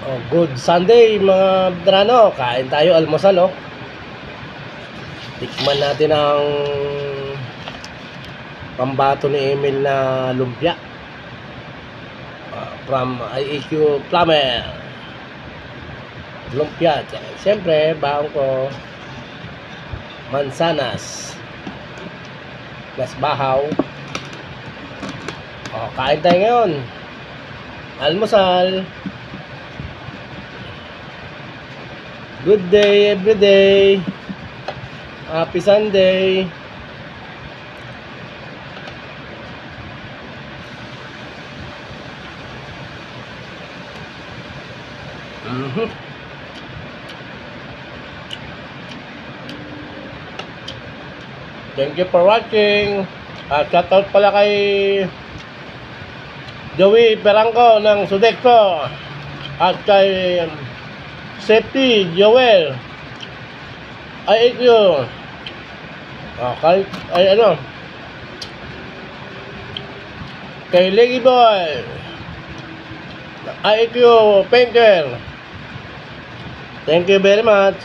Oh, good Sunday mga veterano. Kain tayo almusal, oh. Tikman natin ang pambato ni Emil na lumpia. From IEQ Plummer. Lumpia. Siyempre, baon ko mansanas. Plus bahaw. Oh, kain tayo ngayon. Almusal. Good day, every day. Happy Sunday. Thank you for watching. Shoutout pala kay Joey Perangco ng Sodexo. At kay Safety Joel. IEQ. Kay Leggy Boy. IEQ Painter. Thank you very much.